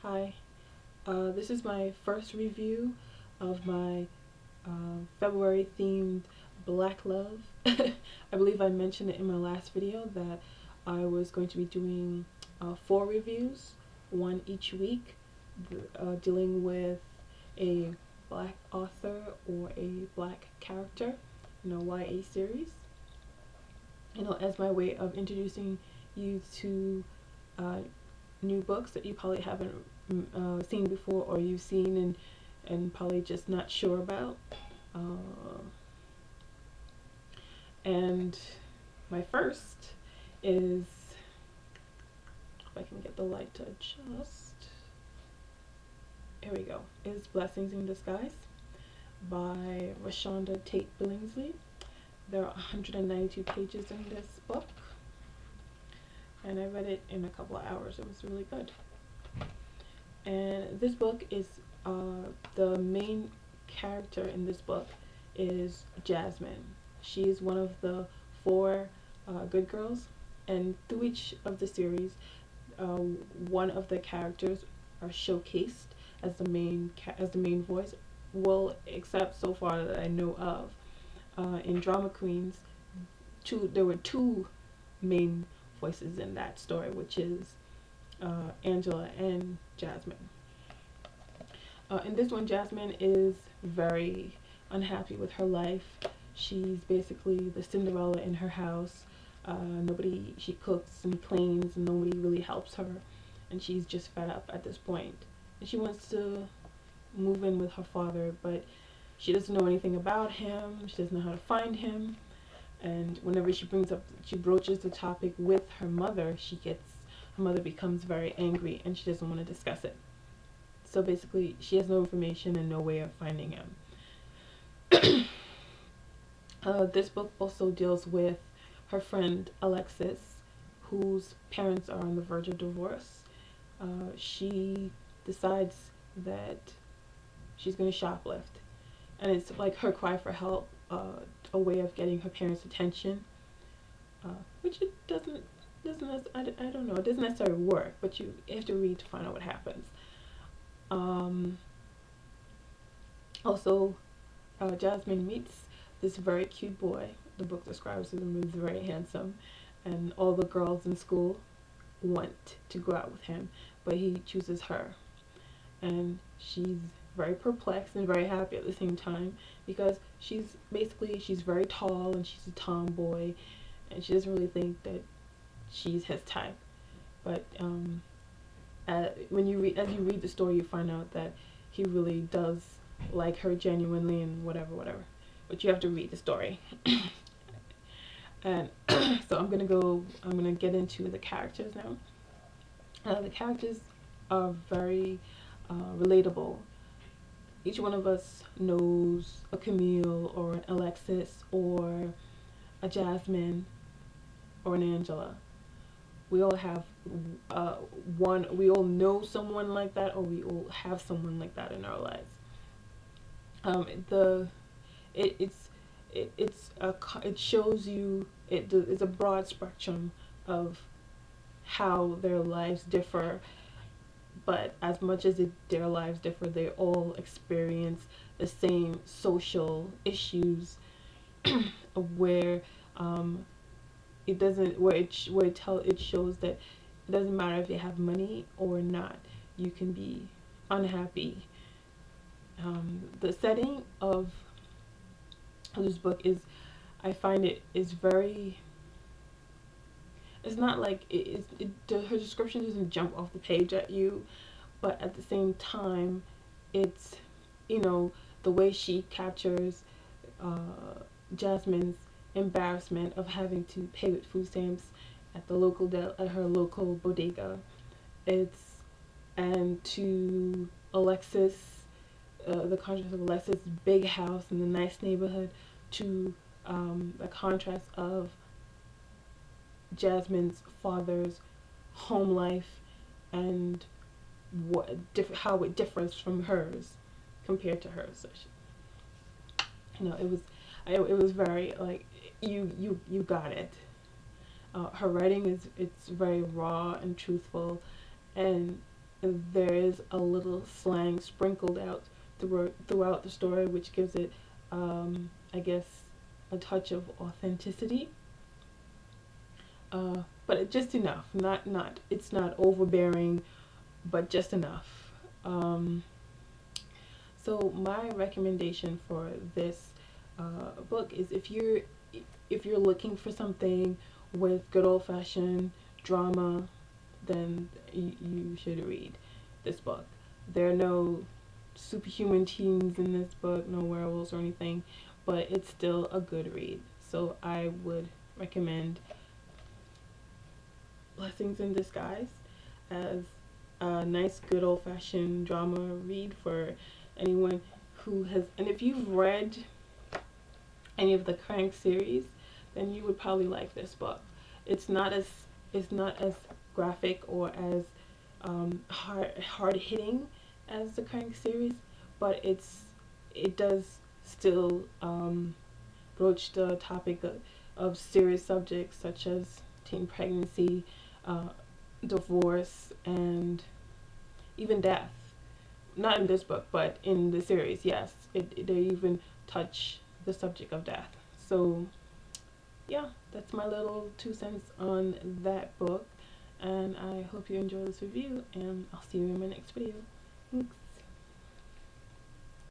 Hi, this is my first review of my February themed Black Love. I believe I mentioned it in my last video that I was going to be doing 4 reviews, one each week, dealing with a black author or a black character in a YA series. As my way of introducing you to new books that you probably haven't seen before, or you've seen and probably just not sure about. And my first is, if I can get the light to adjust, here we go, is Blessings in Disguise by Rashonda Tate Billingsley. There are 192 pages in this book, and I read it in a couple of hours. It was really good. And this book is, the main character in this book is Jasmine. She is one of the 4 good girls, and through each of the series, one of the characters are showcased as the main voice. Well, except so far that I know of. In Drama Queens, there were 2 main voices in that story, which is Angela and Jasmine. In this one, Jasmine is very unhappy with her life. She's basically the Cinderella in her house. She cooks and cleans, and nobody really helps her, and she's just fed up at this point. And she wants to move in with her father, but she doesn't know anything about him. She doesn't know how to find him. And whenever she broaches the topic with her mother, her mother becomes very angry, and she doesn't want to discuss it. So basically, she has no information and no way of finding him. This book also deals with her friend Alexis, whose parents are on the verge of divorce. She decides that she's going to shoplift, and it's like her cry for help, a way of getting her parents' attention, which it doesn't I don't know, it doesn't necessarily work, but you have to read to find out what happens. Also, Jasmine meets this very cute boy. The book describes him as very handsome, and all the girls in school want to go out with him, but he chooses her, and she's very perplexed and very happy at the same time, because she's very tall and she's a tomboy, and she doesn't really think that she's his type. But as you read the story, you find out that he really does like her genuinely, and whatever. But you have to read the story. And so I'm gonna get into the characters now. The characters are very relatable. Each one of us knows a Camille or an Alexis or a Jasmine or an Angela. We all have we all know someone like that, or we all have someone like that in our lives. It shows you, it's a broad spectrum of how their lives differ, but as much as their lives differ, they all experience the same social issues where it shows that it doesn't matter if you have money or not, you can be unhappy. The setting of this book is, I find it is very, it's not like her description doesn't jump off the page at you, but at the same time, it's, the way she captures Jasmine's embarrassment of having to pay with food stamps at her local bodega. And to Alexis, the contrast of Alexis' big house in the nice neighborhood, to the contrast of Jasmine's father's home life, and how it differs from hers compared to hers. So it was very, like, you got it. Her writing it's very raw and truthful, and there is a little slang sprinkled out throughout the story, which gives it, I guess, a touch of authenticity. But just enough. Not it's not overbearing, but just enough. So my recommendation for this book is, if you're looking for something with good old fashioned drama, then you should read this book. There are no superhuman teens in this book, no werewolves or anything, but it's still a good read. So I would recommend Blessings in Disguise as a nice, good old fashioned drama read for anyone who has. And if you've read any of the Crank series, then you would probably like this book. It's not as it's not as graphic or as hard hitting as the Crank series, but it does still broach the topic of serious subjects such as teen pregnancy, uh, divorce, and even death. Not in this book, but in the series, yes, they even touch the subject of death. So yeah, that's my little 2 cents on that book, and I hope you enjoy this review, and I'll see you in my next video. Thanks.